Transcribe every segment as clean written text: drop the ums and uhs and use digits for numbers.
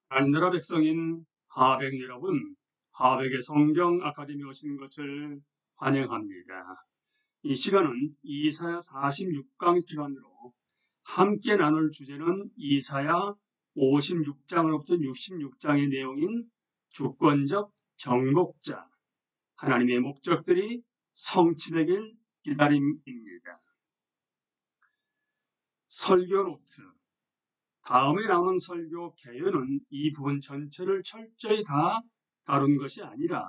하나님 나라 백성인 하백 여러분, 하백의 성경 아카데미 오신 것을 환영합니다. 이 시간은 이사야 46강 시간으로 함께 나눌 주제는 이사야 56장으로부터 66장의 내용인 주권적 정복자, 하나님의 목적들이 성취되길 기다림입니다. 설교 노트, 다음에 나오는 설교 개요는 이 부분 전체를 철저히 다 다룬 것이 아니라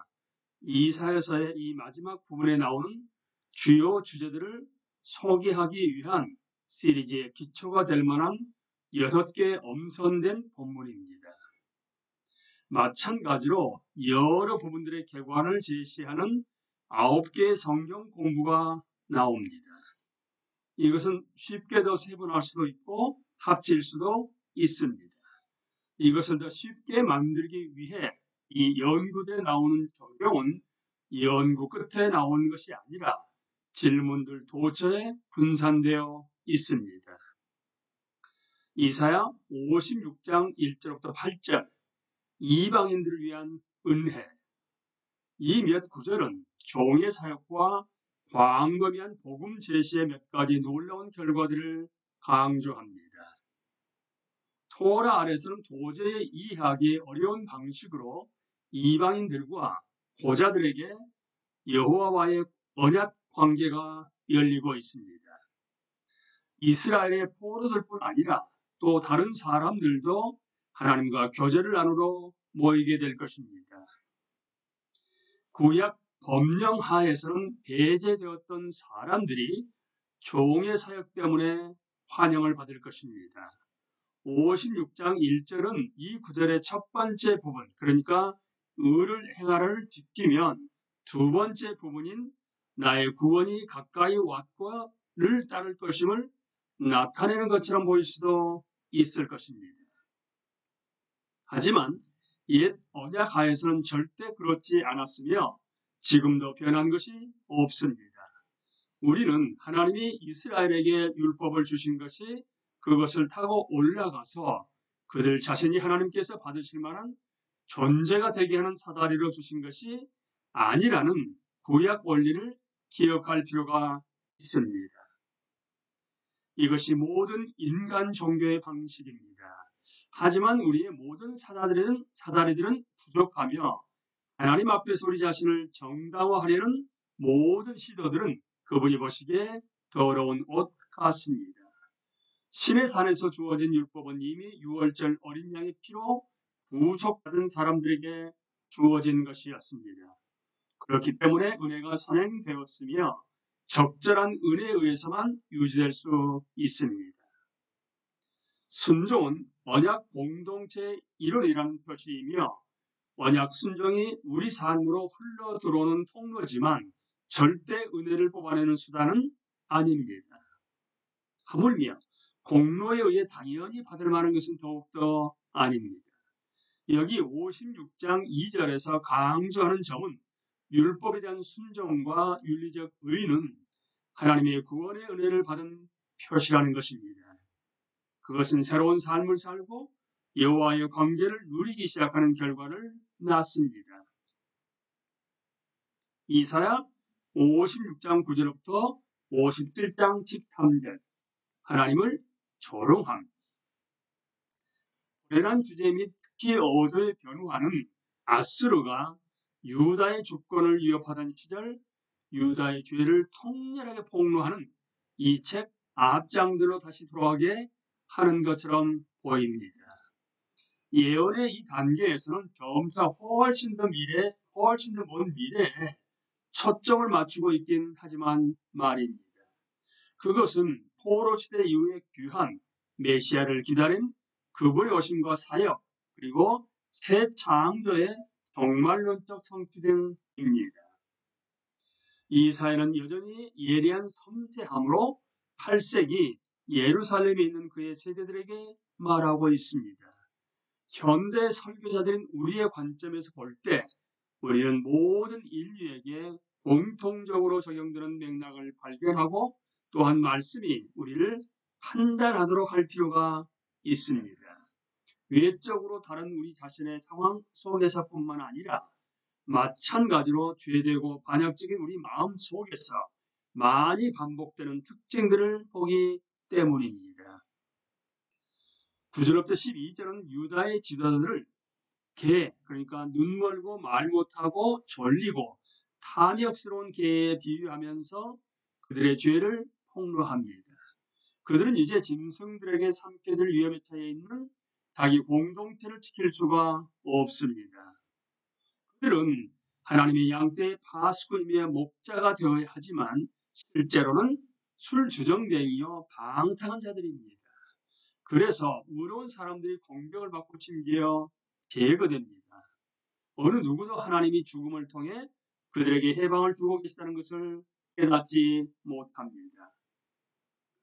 이사야서의 이 마지막 부분에 나오는 주요 주제들을 소개하기 위한 시리즈의 기초가 될 만한 6개의 엄선된 본문입니다. 마찬가지로 여러 부분들의 개관을 제시하는 9개의 성경 공부가 나옵니다. 이것은 쉽게 더 세분할 수도 있고 합칠 수도 있습니다. 이것을 더 쉽게 만들기 위해 이 연구대에 나오는 적용은 연구 끝에 나온 것이 아니라 질문들 도처에 분산되어 있습니다. 이사야 56장 1절부터 8절, 이방인들을 위한 은혜. 이 몇 구절은 종의 사역과 광범위한 복음 제시의 몇 가지 놀라운 결과들을 강조합니다. 토라 아래서는 도저히 이해하기 어려운 방식으로 이방인들과 고자들에게 여호와와의 언약 관계가 열리고 있습니다. 이스라엘의 포로들뿐 아니라 또 다른 사람들도 하나님과 교제를 나누러 모이게 될 것입니다. 구약 법령 하에서는 배제되었던 사람들이 종의 사역 때문에 환영을 받을 것입니다. 56장 1절은 이 구절의 첫 번째 부분, 그러니까 의를 행하를 지키면 두 번째 부분인 나의 구원이 가까이 왔고를 따를 것임을 나타내는 것처럼 보일 수도 있을 것입니다. 하지만 옛 언약 하에서는 절대 그렇지 않았으며 지금도 변한 것이 없습니다. 우리는 하나님이 이스라엘에게 율법을 주신 것이 그것을 타고 올라가서 그들 자신이 하나님께서 받으실 만한 존재가 되게 하는 사다리로 주신 것이 아니라는 구약 원리를 기억할 필요가 있습니다. 이것이 모든 인간 종교의 방식입니다. 하지만 우리의 모든 사다리들은 부족하며 하나님 앞에서 우리 자신을 정당화하려는 모든 시도들은 그분이 보시기에 더러운 옷 같습니다. 신의 산에서 주어진 율법은 이미 유월절 어린 양의 피로 구속받은 사람들에게 주어진 것이었습니다. 그렇기 때문에 은혜가 선행되었으며 적절한 은혜에 의해서만 유지될 수 있습니다. 순종은 언약 공동체의 일원이라는 표시이며 언약 순종이 우리 삶으로 흘러 들어오는 통로지만 절대 은혜를 뽑아내는 수단은 아닙니다. 하물며 공로에 의해 당연히 받을 만한 것은 더욱더 아닙니다. 여기 56장 2절에서 강조하는 점은 율법에 대한 순종과 윤리적 의는 하나님의 구원의 은혜를 받은 표시라는 것입니다. 그것은 새로운 삶을 살고 여호와의 관계를 누리기 시작하는 결과를 낳습니다. 이사야 56장 9절부터 57장 13절, 하나님을 조롱함. 불행한 주제 및 특히 어조의 변화는 아스루가 유다의 주권을 위협하던 시절 유다의 죄를 통렬하게 폭로하는 이 책 앞장들로 다시 돌아가게 하는 것처럼 보입니다. 예언의 이 단계에서는 점차 훨씬 더 먼 미래에 초점을 맞추고 있긴 하지만 말입니다. 그것은 포로 시대 이후에 귀한 메시아를 기다린 그분의 오심과 사역, 그리고 새 창조의 종말론적 성취 등입니다. 이사야는 여전히 예리한 섬세함으로 8세기 예루살렘에 있는 그의 세대들에게 말하고 있습니다. 현대 설교자들인 우리의 관점에서 볼 때 우리는 모든 인류에게 공통적으로 적용되는 맥락을 발견하고 또한 말씀이 우리를 판단하도록 할 필요가 있습니다. 외적으로 다른 우리 자신의 상황 속에서뿐만 아니라 마찬가지로 죄되고 반역적인 우리 마음 속에서 많이 반복되는 특징들을 보기 때문입니다. 9절부터 12절은 유다의 지도자들을 개, 그러니까 눈 멀고 말 못하고 졸리고 탐욕스러운 개에 비유하면서 그들의 죄를 폭로합니다. 그들은 이제 짐승들에게 삼켜질 위험에 처해 있는 자기 공동체를 지킬 수가 없습니다. 그들은 하나님의 양떼의 파수꾼의 목자가 되어야 하지만 실제로는 술주정뱅이요 방탕한 자들입니다. 그래서 의로운 사람들이 공격을 받고 심지어 제거됩니다. 어느 누구도 하나님이 죽음을 통해 그들에게 해방을 주고 계시다는 것을 깨닫지 못합니다.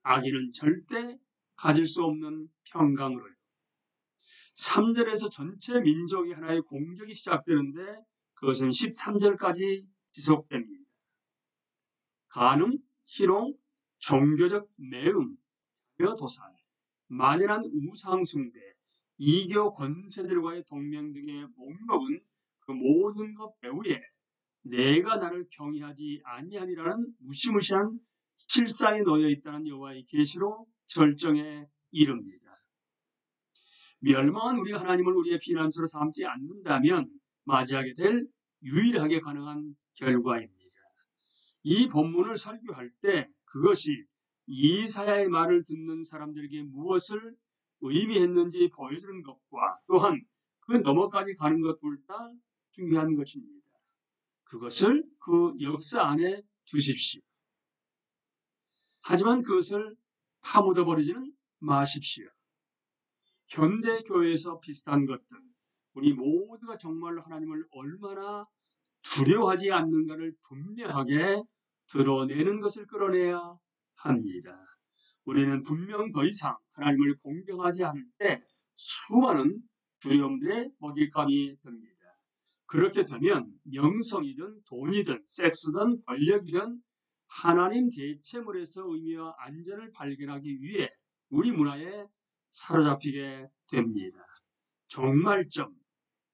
악인은 절대 가질 수 없는 평강으로요. 3절에서 전체 민족이 하나의 공격이 시작되는데 그것은 13절까지 지속됩니다. 간음, 희롱, 종교적 매음, 도살, 만연한 우상숭배, 이교 권세들과의 동맹 등의 목록은 그 모든 것 배후에 내가 나를 경외하지 아니함이라는 무시무시한 실상에 놓여 있다는 여호와의 계시로 절정에 이릅니다. 멸망한 우리가 하나님을 우리의 피난처로 삼지 않는다면 맞이하게 될 유일하게 가능한 결과입니다. 이 본문을 설교할 때 그것이 이사야의 말을 듣는 사람들에게 무엇을 의미했는지 보여주는 것과 또한 그 너머까지 가는 것 둘 다 중요한 것입니다. 그것을 그 역사 안에 두십시오. 하지만 그것을 파묻어 버리지는 마십시오. 현대 교회에서 비슷한 것들, 우리 모두가 정말로 하나님을 얼마나 두려워하지 않는가를 분명하게 드러내는 것을 끌어내야 합니다. 우리는 분명 더 이상 하나님을 공경하지 않을 때 수많은 두려움들의 먹잇감이 됩니다. 그렇게 되면 명성이든 돈이든 섹스든 권력이든 하나님 대체물에서 의미와 안전을 발견하기 위해 우리 문화에 사로잡히게 됩니다. 종말점,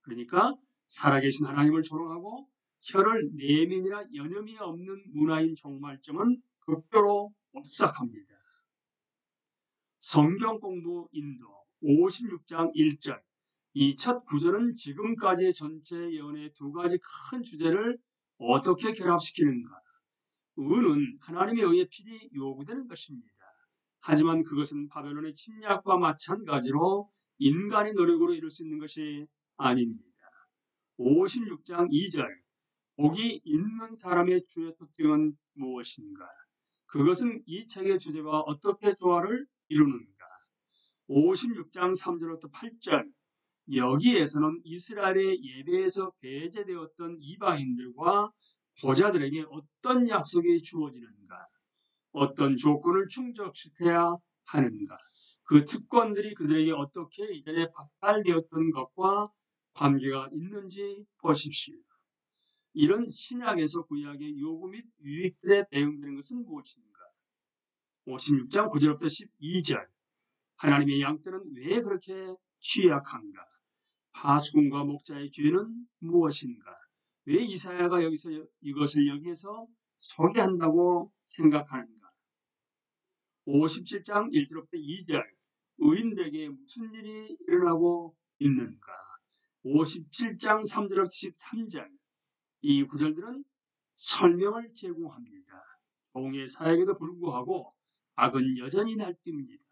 그러니까 살아계신 하나님을 조롱하고 혀를 내민이나 여념이 없는 문화인 종말점은 극도로 오싹합니다. 성경 공부 인도 56장 1절, 이 첫 구절은 지금까지의 전체 예언의 두 가지 큰 주제를 어떻게 결합시키는가? 의는 하나님에 의해 필히 요구되는 것입니다. 하지만 그것은 바벨론의 침략과 마찬가지로 인간의 노력으로 이룰 수 있는 것이 아닙니다. 56장 2절, 복이 있는 사람의 주요 특징은 무엇인가? 그것은 이 책의 주제와 어떻게 조화를 이루는가? 56장 3절부터 8절, 여기에서는 이스라엘의 예배에서 배제되었던 이방인들과 보자들에게 어떤 약속이 주어지는가? 어떤 조건을 충족시켜야 하는가? 그 특권들이 그들에게 어떻게 이전에 박탈되었던 것과 관계가 있는지 보십시오. 이런 신약에서 구약의 요구 및 유익들에 대응되는 것은 무엇인가? 56장 9절부터 12절, 하나님의 양떼는 왜 그렇게 취약한가? 파수꾼과 목자의 죄는 무엇인가? 왜 이사야가 여기서 이것을 여기에서 소개한다고 생각하는가? 57장 1절부터 2절, 의인에게 무슨 일이 일어나고 있는가? 57장 3절부터 13절, 이 구절들은 설명을 제공합니다. 종의 사역에도 불구하고 악은 여전히 날뛰입니다.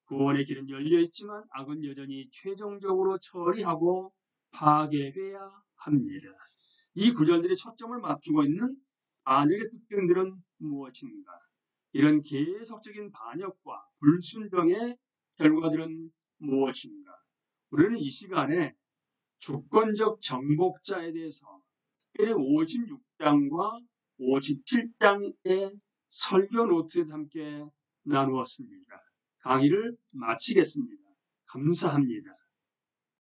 구원의 길은 열려있지만 악은 여전히 최종적으로 처리하고 파괴돼야 합니다. 이 구절들이 초점을 맞추고 있는 반역의 특징들은 무엇인가? 이런 계속적인 반역과 불순종의 결과들은 무엇인가? 우리는 이 시간에 주권적 정복자에 대해서 특별히 56장과 57장의 설교 노트에 함께 나누었습니다. 강의를 마치겠습니다. 감사합니다.